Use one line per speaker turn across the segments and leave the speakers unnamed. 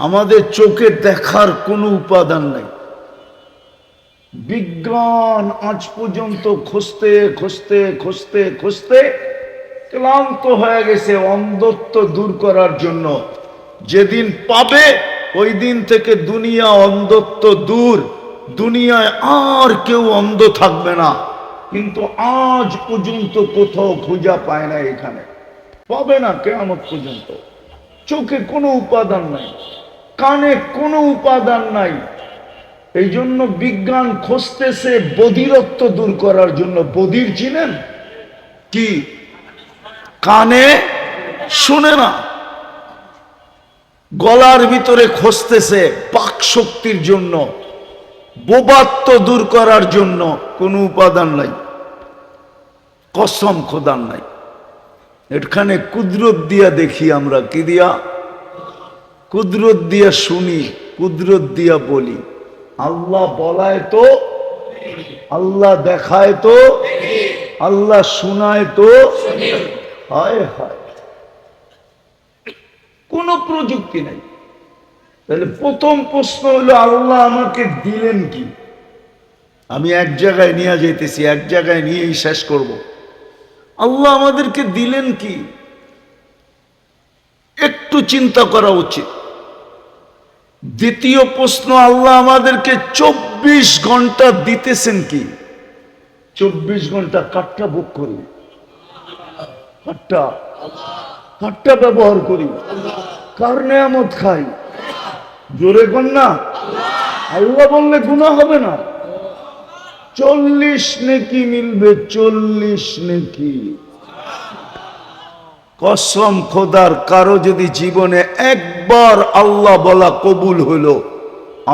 আমাদের চোখে দেখার কোনো উপাদান নাই। বিজ্ঞান আজ পর্যন্ত খুঁজতে খুঁজতে খুঁজতে খুঁজতে ক্লান্ত হয়ে গেছে অন্ধত্ব দূর করার জন্য। যেদিন পাবে ওই দিন থেকে দুনিয়া অন্ধত্ব দূর, দুনিয়ায় আর কেউ অন্ধ থাকবে না। কিন্তু আজ পর্যন্ত কোথাও খুঁজা পায় না, এখানে পাবে না কিয়ামত পর্যন্ত। চোখে কোনো উপাদান নাই, কানে কোনো উপাদান নাই। এই জন্য বিজ্ঞান খুঁজতেছে বধিরত্ব দূর করার জন্য। বধির চিনেন কি? কানে শুনে না, গলার ভিতরে খুঁজতেছে বাক শক্তির জন্য, বোবাত্ব দূর করার জন্য। কোনো উপাদান নাই, কসম খোদার নাই। এখানে কুদরত দিয়া দেখি আমরা, কি দিয়া? কুদরত দিয়া শুনি, কুদরত দিয়া বলি। আল্লাহ বলায় তো, আল্লাহ দেখায় তো, আল্লাহ শুনায় তো। হায় হায়, কোন প্রযুক্তি নাই। তাহলে প্রথম প্রশ্ন হলো আল্লাহ আমাকে দিলেন কি? আমি এক জায়গায় নিয়ে যেতেছি, এক জায়গায় নিয়েই শেষ করব। আল্লাহ আমাদেরকে দিলেন কি? একটু চিন্তা করা উচিত। দ্বিতীয় প্রশ্ন, আল্লাহ আমাদেরকে 24 ঘন্টা দিতেছেন কি? 24 ঘন্টা কাঠটা ভোগ করি, কাঠটা ব্যবহার করি, কার নেয়ামত খাই? জোরে কর না। আল্লাহ বললে গুনাহ হবে না। 40 নেকি মিলবে, 40 নেকি। কসম খোদার, কারো যদি জীবনে একবার আল্লাহ বলা কবুল হলো,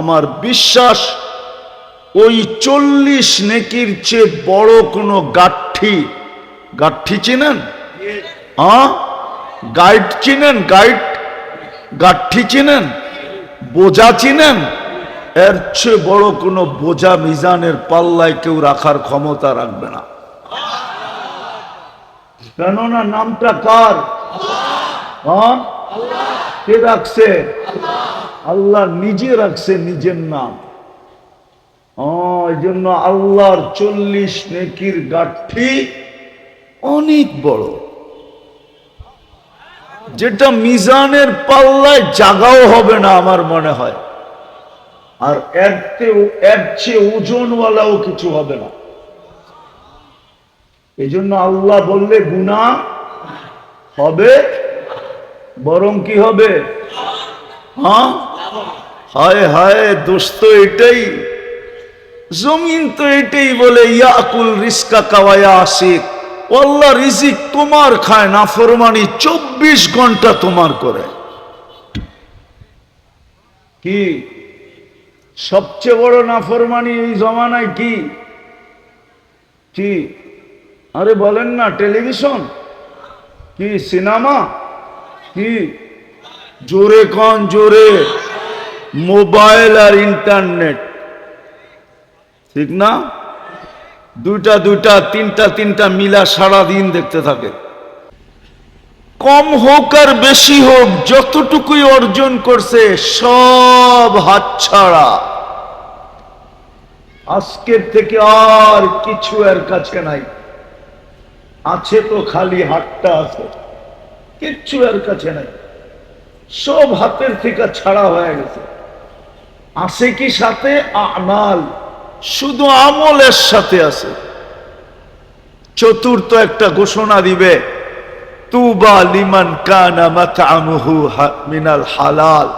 আমার বিশ্বাস ওই 40 নেকির চেয়ে বড় কোনো গাঠি, গাঠি চিনেন? গাইড চিনেন? গাইড, গাঠি চিনেন? বোঝা চিনেন? এর চেয়ে বড় কোনো বোঝা মিজানের পাল্লায় কেউ রাখার ক্ষমতা রাখবে না। কেননা নামটা কার? কে রাখছে? আল্লাহ নিজে রাখছে নিজের নাম। এই জন্য আল্লাহর 40 নেকির গাঠি অনেক বড়, যেটা মিজানের পাল্লায় জাগাও হবে না আমার মনে হয়। আর এর চেয়ে ওজনওয়ালাও কিছু হবে না। এই জন্য আল্লাহ বললে গুনাহ হবে, বরং কি হবে? হায় হায়, দোস্ত এটাই, জমিন তো এটাই বলে, ইয়াকুল রিজকা কাওয়া আসিক। আল্লাহ রিজিক তোমার খায়, নাফরমানি 24 ঘন্টা তোমার করে। কি সবচেয়ে বড় নাফরমানি এই জমানায়? কি কি? আরে বলেন না, টেলিভিশন কি? সিনেমা কি? জোরে কন, জোরে। মোবাইল আর ইন্টারনেট, ঠিক না? দুইটা দুইটা, তিনটা তিনটা মিলা সারাদিন দেখতে থাকে। কম হোক আর বেশি হোক, যতটুকুই অর্জন করছে সব হাতছাড়া। আজকের থেকে আর কিছু এর কাছে নাই। আছে তো খালি হাতটা আছে, কিচ্ছু এর কাছে নাই। সব হাতের থেকে ছাড়া হয়ে গেছে। আছে কি সাথে? আমাল, শুধু আমলের সাথে আছে। চতুর্থ একটা ঘোষণা দিবে, তুবা লিমান কানা মাতআমুহু মিনাল হালাল।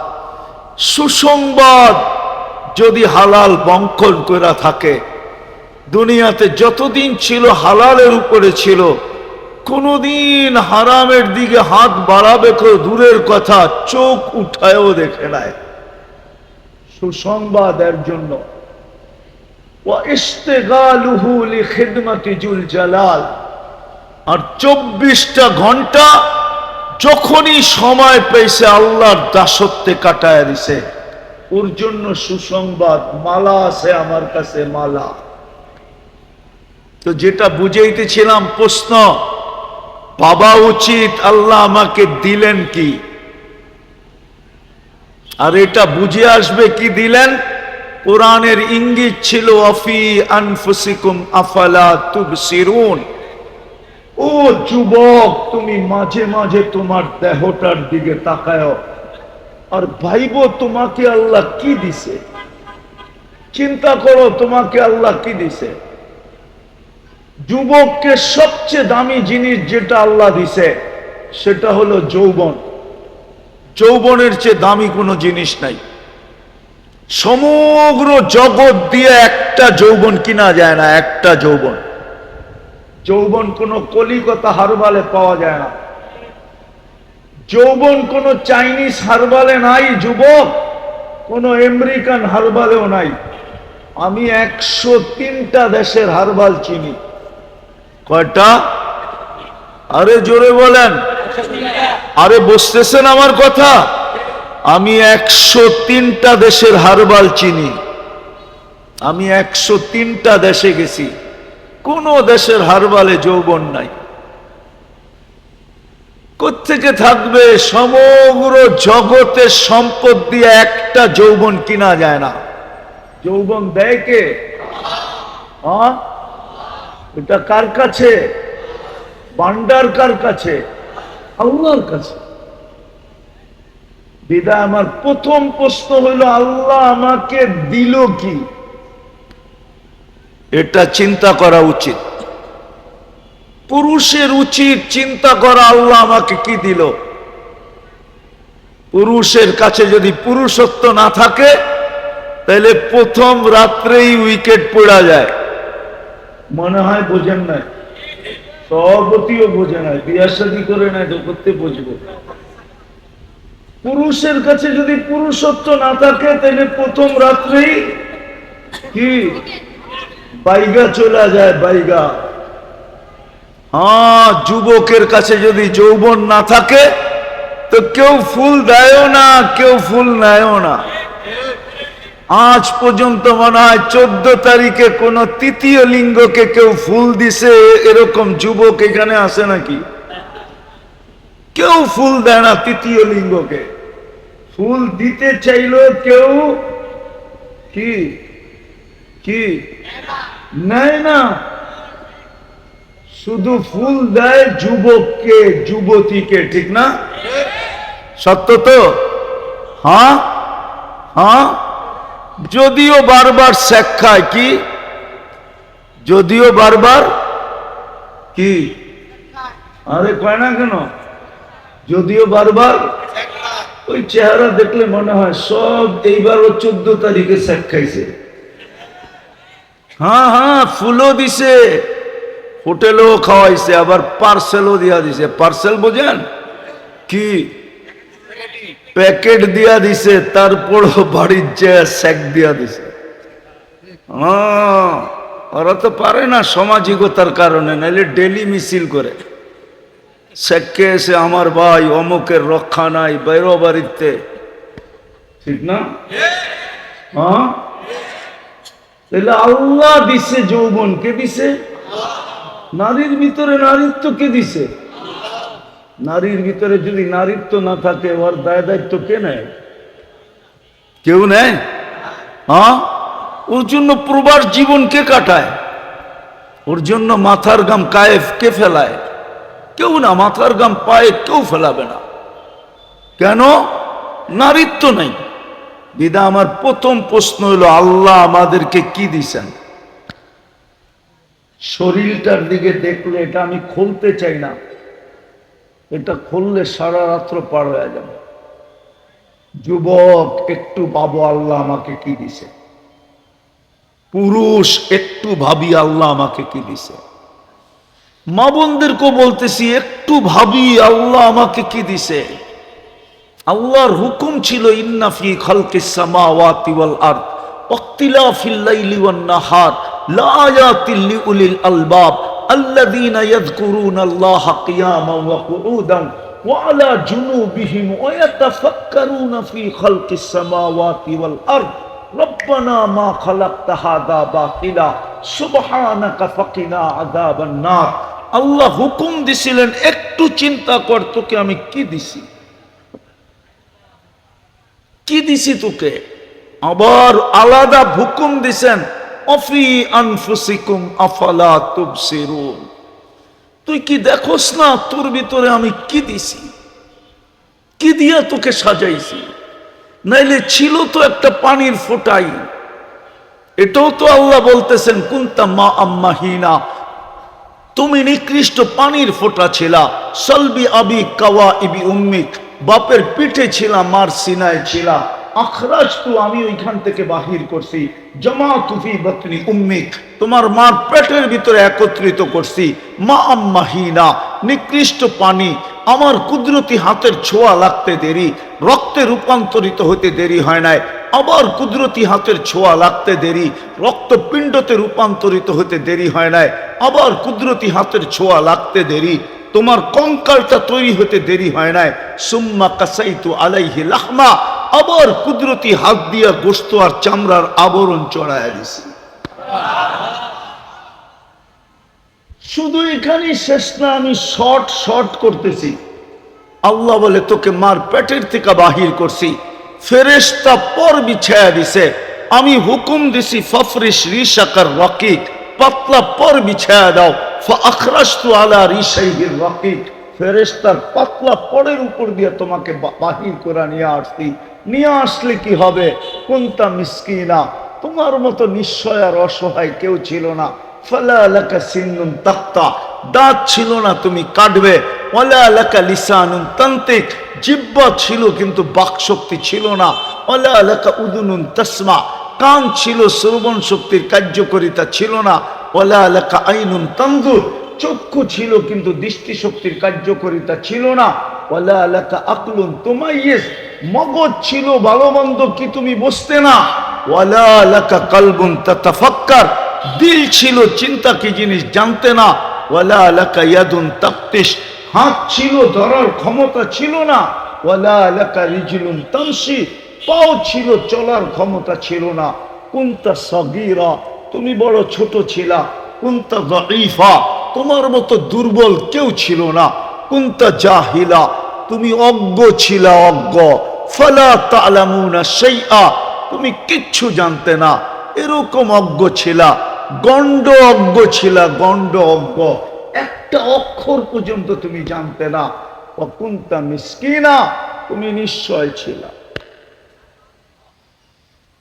সুসংবাদ, যদি হালাল বঙ্কন করে থাকে। দুনিয়াতে যতদিন ছিল হালালের উপরে ছিল, কোনদিন হারামের দিকে হাত বাড়াবে কেউ দূরের কথা, চোখ উঠায়ও দেখে নাই। সুসংবাদ এর জন্য। ওয়াইস্তিগালুহু লিখিদমাতি জুল জালাল। আর 24টা ঘন্টা যখনই সময় পেয়েছে আল্লাহর দাসত্বে কাটায় দিছে। ওর জন্য সুসংবাদ। মালা আছে আমার কাছে, মালা। তো যেটা বুঝাইতেছিলাম, প্রশ্ন ভাবা উচিত, আল্লাহ আমাকে দিলেন কি? আর এটা বুঝে আসবে কি দিলেন? কোরআনের ইঙ্গিত ছিল আফি আনফুসিকুম আফালা তুবসিরুন। ও যুবক, তুমি মাঝে মাঝে তোমার দেহটার দিকে তাকাও আর ভাইবো তোমাকে আল্লাহ কি দিছে। চিন্তা করো তোমাকে আল্লাহ কি দিছে। যুবককে সবচেয়ে দামি জিনিস যেটা আল্লাহ দিছে সেটা হলো যৌবন। যৌবনের চেয়ে দামি কোনো জিনিস নাই। সমগ্র জগৎ দিয়ে একটা যৌবন কিনা যায় না, একটা যৌবন। যৌবন কোনো কলিকতা হারবালে পাওয়া যায় না। যৌবন কোনো চাইনিজ হারবালে নাই যুবক, কোনো আমেরিকান হারবালেও নাই। আমি 103টা দেশের হারবাল চিনি। কয়টা? আরে জোরে বলেন। আরে বুঝতেছেন আমার কথা? আমি 103টা দেশের হারবাল চিনি। আমি 103টা দেশে গেছি, কোন দেশের হারবালে যৌবন নাই। কোত্থেকে থাকবে? সমগ্র জগতের সম্পদ দিয়ে একটা যৌবন কিনা যায় না। যৌবন দেয় কে? এটা কার কাছে? ভান্ডার কার কাছে? আল্লাহর কাছে। বিদায় আমার প্রথম প্রশ্ন হইল, আল্লাহ আমাকে দিল কি? এটা চিন্তা করা উচিত। পুরুষের উচিত চিন্তা করা, আল্লাহ আমাকে কি দিল। পুরুষের কাছে যদি পুরুষত্ব না থাকে তাহলে প্রথম রাত্রেই উইকেট পড়া যায়। মনে হয় বোঝেন নাই, সভাপতিও বোঝে নাই, বিয়া শাদী করে নাই তো করতে বুঝবো। পুরুষের কাছে যদি পুরুষত্ব না থাকে তাহলে প্রথম রাত্রেই কি বাইগা চলে যায়, বাইগা। হ্যাঁ, যুবকের কাছে যদি যৌবন না থাকে তো কেউ ফুল দেয়ও না, কেউ ফুল নেয়ও না। আজ পর্যন্ত মনে হয় 14 তারিখে কোন তৃতীয় লিঙ্গকে কেউ ফুল দিছে এরকম যুবক এখানে আছে নাকি? কেউ ফুল দেয় না তৃতীয় লিঙ্গকে। ফুল দিতে চাইলো কেউ কি কি নেয় না, শুধু ফুল দেয় যুবককে, যুবতীকে। ঠিক না? সত্য তো? হ্যাঁ হ্যাঁ। যদিও বারবার শেখ খায় কি, যদিও বারবার কি, আরে কয় না কেন? যদিও বারবার, ওই চেহারা দেখলে মনে হয় সব এইবারও 14 তারিখে শেখ খাইছে। হ্যাঁ হ্যাঁ, ফুলও দিছে, হোটেলও খাওয়াইছে, আবার পার্সেলও দিয়া দিছে। পার্সেল বোঝেন কি? প্যাকেট দিয়া দিছে, তারপরও বাড়ির যে শেক দিয়া দিছে। ওরা তো পারে না সামাজিকতার কারণে, নাইলে ডেলি মিছিল করে। শেখকে এসে আমার ভাই অমুকের রক্ষা নাই, বাইরো বাড়িতে। ঠিক না? হ্যাঁ, তাহলে আল্লাহ দিছে যৌবন। কে দিছে? নারীর ভিতরে নারীত্ব কে দিছে? নারীর ভিতরে যদি নারীত্ব না থাকে ওর দায় দায়িত্ব কে নেয়? কেউ নেয়। হ্যাঁ, ওর জন্য প্রবাস জীবন কে কাটায়? ওর জন্য মাথার গাম কায়েফ কে ফেলায়? কেউ না। মাথার গাম পায়ে কেউ ফেলাবে না। কেন? নারীত্ব নাই। বিদা আমার প্রথম প্রশ্ন হলো, আল্লাহ আমাদেরকে কি দিছেন? শরীরটার দিকে দেখলে এটা আমি খুলতে চাই না, এটা খুললে সারা রাত্র পার হয়ে যাবে। যুবক, একটু ভাবো আল্লাহ আমাকে কি দিছে। পুরুষ, একটু ভাবি আল্লাহ আমাকে কি দিছে। মা বোনদেরকেও বলতেছি, একটু ভাবি আল্লাহ আমাকে কি দিছে। আল্লাহর হুকুম ছিল, ইন্না ফি খালকিস সামাওয়াতি ওয়াল আরদ ওয়াখতিলাফিল লাইলি ওয়ান নাহার লাআয়াতিল লিউলিল আলবাব আল্লাযীনা ইয়াযকুরুনাল্লাহা কিয়ামান ওয়া কুউদান ওয়া আলা জুনুবিহিম ওয়া ইয়াতাফাক্কারুনা ফি খালকিস সামাওয়াতি ওয়াল আরদ রব্বানা মা খালাকতা হাযা বাতিলা সুবহানাকা ফাকিনা আযাবান নার। আল্লাহ হুকুম দিছিলেন, একটু চিন্তা কর তোকে আমি কি দিছি। কি দিছি তোকে? আবার আলাদা হুকুম দিছেন, অফি আনফুসিকুম আফালা তুবসিরুন। তুই কি দেখোস না তোর ভিতরে আমি কি দিছি, কি দিয়া তোকে সাজাইছি? নাইলে ছিল তো একটা পানির ফোঁটাই। এটাও তো আল্লাহ বলতেছেন, কুনতা মা আম্মাহিনা, তুমি নিকৃষ্ট পানির ফোঁটা ছিলা। সলবি আবি কাওয়া ইবি উম্মিক, বাপের পিঠে ছিলা, মার সিনায় ছিলা। আখরাজ তু, আমি ওইখান থেকে বাহির করছি। জমা তুফি বতনি উম্মিক, তোমার মার পেটের ভিতরে একত্রিত করছি। মা আম্মাহিনা, নিকৃষ্ট পানি। আমার কুদরতি হাতের ছোঁয়া লাগতে দেরি, রক্তে রূপান্তরিত হতে দেরি হয় নাই। আবার কুদরতি হাতের ছোঁয়া লাগতে দেরি, রক্তপিণ্ডতে রূপান্তরিত হতে দেরি হয় নাই। আবার কুদরতি হাতের ছোঁয়া লাগতে দেরি, তোমার কঙ্কালটা তৈরি হতে দেরি হয় নাই। সুম্মা কাসাইতু আলাইহি লাহমা, আবার কুদরতি হাত দিয়া গোশত আর চামড়ার আবরণ চড়াইয়া দিছি। শুধু এখানেই শেষ না, আমি শর্ট করতেছি। আল্লাহ বলে, তোকে মার পেটের থেকে বাহির করছি, ফেরেশতা পর বিছায়া দিছে। আমি হুকুম দিছি, ফাফরিশ রিশাকার রাকিক, পাতলা পর বিছায়া দাও। ফাআখরাজতু আলা রিশাইহির রাকিক, ফেরেশতার পাতলা পরের উপর দিয়ে তোমাকে বাহির করে নিয়ে আসছি। নিয়ে আসলে কি হবে? কুনতা মিসকিনা, তোমার মতো নিশ্চয় আর অসহায় কেউ ছিল না। ফালা লাকা সিন্নুন তাক্তা, দাঁত ছিল না তুমি কাটবে। ওয়ালা লাকা লিসানুন তান্তিক, জিহ্বা ছিল কিন্তু বাকশক্তি ছিল না। ওয়ালা লাকা উদুনুন তাসমা, কান ছিল, শ্রবণ শক্তির কার্যকারিতা ছিল না। ওয়ালা লাকা আইনুন তানজুর, চক্ষু ছিল কিন্তু দৃষ্টি শক্তির কার্যকারিতা ছিল না। ওয়ালা লাকা আকলুন তুমাইয়িজ, মগজ ছিল ভালো মন্দ কি তুমি বুঝতে না। ওয়ালা লাকা কলবুন তাতাফাক্কার, দিল ছিল চিন্তা কি জিনিস জানতে না। ওয়ালা লাকা ইয়াদুন তাফতিশ, হাত ছিল ধরার ক্ষমতা ছিল না। ওয়ালা লাকা রিজলুন তামশি, পাও ছিল চলার ক্ষমতা ছিল না। কুনতা সাগীরা, তুমি বড় ছোট ছিলা। কুনতা যায়ীফা, তোমার মতো দুর্বল কেউ ছিল না। কুনতা জাহিলা, তুমি অজ্ঞ ছিলা, অজ্ঞ। ফালা তা'লামুনা শাইআ, তুমি কিচ্ছু জানতে না, এরকম অজ্ঞ ছিলা। গণ্ড অজ্ঞ ছিলা, গণ্ড অজ্ঞ, একটা অক্ষর পর্যন্ত তুমি জানতে না। কুনতা মিসকিনা, তুমি নিশ্চয় ছিলা।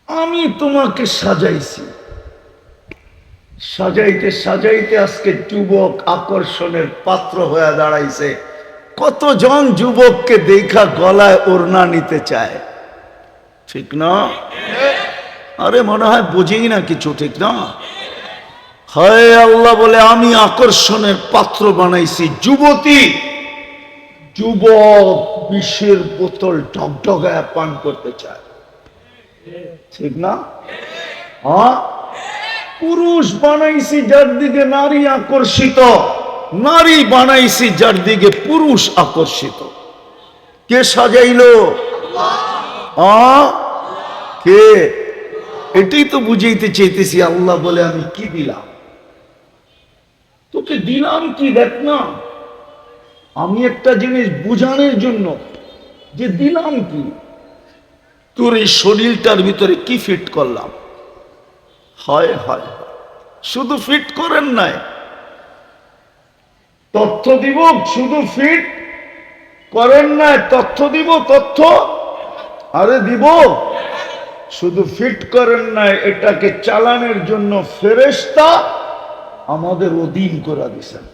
আমি তোমাকে সাজাইছি, সাজাইতে সাজাইতে আজকে যুবক আকর্ষণের পাত্র হয়ে দাঁড়াইছে। কতজন যুবককে দেখা গলায় ওড়না নিতে চায়, ঠিক না? আরে মনে হয় বুঝেই না কিছু, ঠিক না? হয় আল্লাহ বলে, আমি আকর্ষণের পাত্র বানাইছি যুবতী। যুবক বিষের বোতল ঢকঢকায় পান করতে চায়, ঠিক না? হ্যাঁ, পুরুষ বানাইছি যার দিকে নারী আকর্ষিত, নারী বানাইছি যার দিকে পুরুষ আকর্ষিত। কে সাজাইলো? কে? এটাই তো বুঝাইতে চাইতেছি। আল্লাহ বলে, আমি কি দিলাম তোকে? দিলাম কি দেখ না, আমি একটা জিনিস বুঝানোর জন্য যে দিলাম কি। তোর এই শরীরটার ভিতরে কি ফিট করলাম? হয় হয়, শুধু ফিট করেন নাই, তথ্য দিব। শুধু ফিট করেন নাই, তথ্য দিব। তথ্য আরে দিব। শুধু ফিট করেন নাই, এটাকে চালানোর জন্য ফেরেশতা আমাদের অধীন করে দিয়েছেন।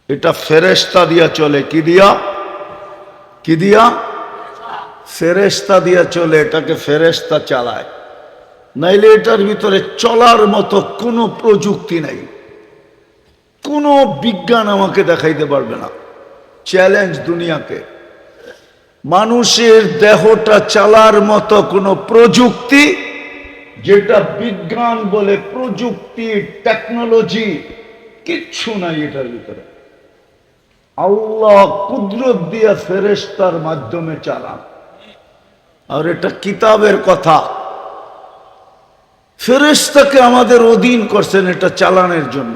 এটা ফেরেশতা দিয়া চলে। কি দিয়া? কি দিয়া? ফেরেশতা দিয়া চলে, এটাকে ফেরেশতা চালায়। নাইলে এটার ভিতরে চলার মতো কোনো প্রযুক্তি নাই, কোনো বিজ্ঞান আমাকে দেখাইতে পারবে না। চ্যালেঞ্জ দুনিয়াকে, মানুষের দেহটা চালার মতো কোনো প্রযুক্তি, যেটা বিজ্ঞান বলে প্রযুক্তি, টেকনোলজি, কিচ্ছু নাই এটার ভিতরে। আল্লাহ কুদরত দিয়া ফেরেশতার মাধ্যমে চালান। আর এটা কিতাবের কথা, ফেরেশতাকে আমাদের অধীন করছেন এটা চালানোর জন্য।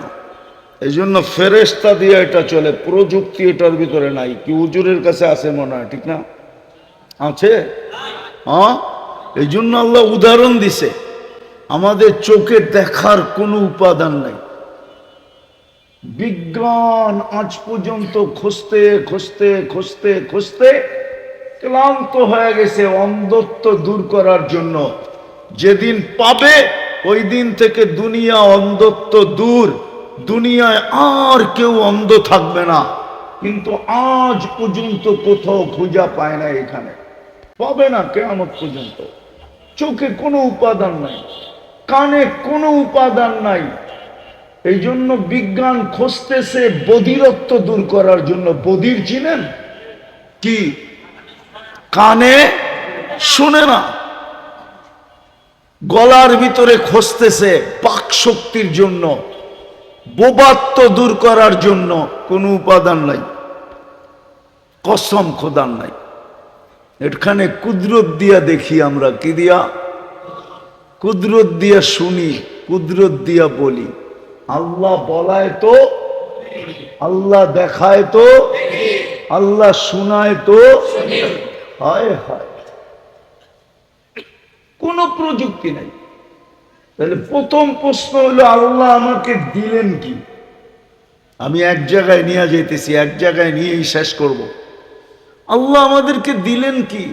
এই জন্য ফেরেশতা দিয়ে এটা চলে, প্রযুক্তি এটার ভিতরে নাই। কি হুজুরের কাছে আছে মনে হয়, ঠিক না? আছে? হ্যাঁ, এই জন্য আল্লাহ উদাহরণ দিছে, আমাদের চোখে দেখার কোনো উপাদান নাই। বিজ্ঞান আজ পর্যন্ত খুঁজতে খুঁজতে খুঁজতে খুঁজতে ক্লান্ত হয়ে গেছে অন্ধত্ব দূর করার জন্য। যেদিন পাবে ওই দিন থেকে দুনিয়া অন্ধত্ব দূর, দুনিয়ায় আর কেউ অন্ধ থাকবে না। কিন্তু আজ পর্যন্ত কোথাও খুঁজা পায় না, এখানে পাবে না কিয়ামত পর্যন্ত। চোখে কোনো উপাদান নাই, কানে কোনো উপাদান নাই। এই জন্য বিজ্ঞান খুঁজতেছে বধিরত্ব দূর করার জন্য। বধির চিনেন কি? কানে শুনে না, গলার ভিতরে খুঁজতেছে বাক শক্তির জন্য, বোবাত্ব দূর করার জন্য। কোনো উপাদান নাই, কসম খোদার নাই। এখানে কুদরত দিয়া দেখি আমরা, কি দিয়া? কুদরত দিয়া শুনি, কুদরত দিয়া বলি। আল্লাহ বলায় তো, আল্লাহ দেখায় তো, আল্লাহ শোনায় তো। হায় হায়, কোন প্রযুক্তি নাই। তাহলে প্রথম প্রশ্ন হলো আল্লাহ আমাকে দিলেন কি? আমি এক জায়গায় নিয়ে যেতেছি, এক জায়গায় নিয়েই শেষ করব। আল্লাহ আমাদেরকে দিলেন কি?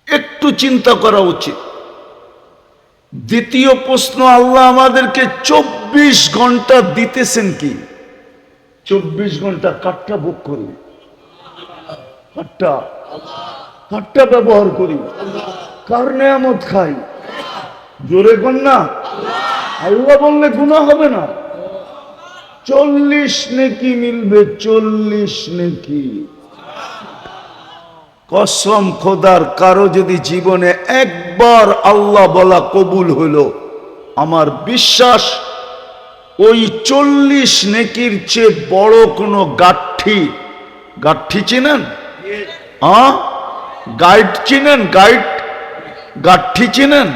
একটু চিন্তা করা উচিত। দ্বিতীয় প্রশ্ন, আল্লাহ আমাদেরকে 24 ঘন্টা দিতেছেন কি? 24 ঘন্টা কাঠটা ভোগ করি, কাঠটা ব্যবহার করি, কার নেয়ামত খাই? জোরে কর না। আল্লাহ বললে গুনাহ হবে না। 40 নেকি মিলবে, 40 নেকি। কসম খোদার, কারো যদি জীবনে একবার আল্লাহ বলা কবুল হইল, আমার বিশ্বাস ওই 40 নেকির চেয়ে বড় কোনো গাঠি, গাঠি চিনেন? গাইড চিনেন? গাইড, গাঠি চিনেন?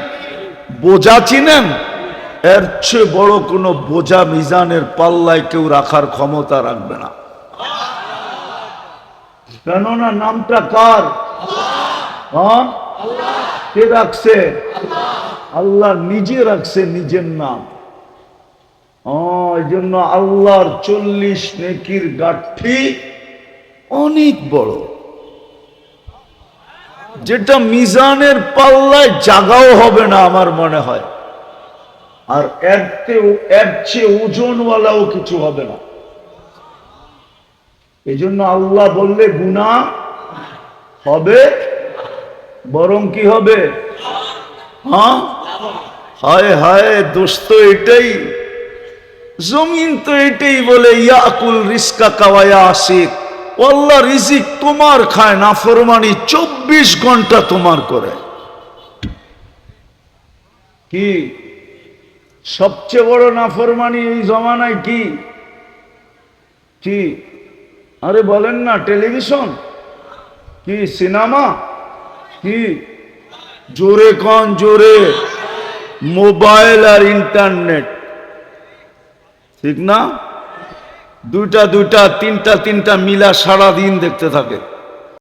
বোঝা চিনেন? এর চেয়ে বড় কোনো বোঝা মিজানের পাল্লায় কেউ রাখার ক্ষমতা রাখবে না। কেননা নামটা কার? কে রাখছে? আল্লাহ নিজে রাখছে নিজের নাম। এই জন্য আল্লাহর 40 নেকির গাঠি অনেক বড়, যেটা মিজানের পাল্লায় জাগাও হবে না আমার মনে হয়। আর এর চেয়ে ওজনওয়ালাও কিছু হবে না। এই জন্য আল্লাহ বললে গুনাহ হবে, বরং কি হবে? হায় হায়, দোস্ত এটাই, জমিন তো এটাই বলে, ইয়াকুল রিজকা কাওয়া আসিক। আল্লাহ রিজিক তোমার খায়, নাফরমানি 24 ঘন্টা তোমার করে। কি সবচেয়ে বড় নাফরমানি এই জমানায়? কি কি? আরে বলেন না, টেলিভিশন কি? সিনেমা কি? জোরে কন, জোরে। মোবাইল আর ইন্টারনেট, ঠিক না? দুইটা দুইটা, তিনটা তিনটা মিলা সারাদিন দেখতে থাকে।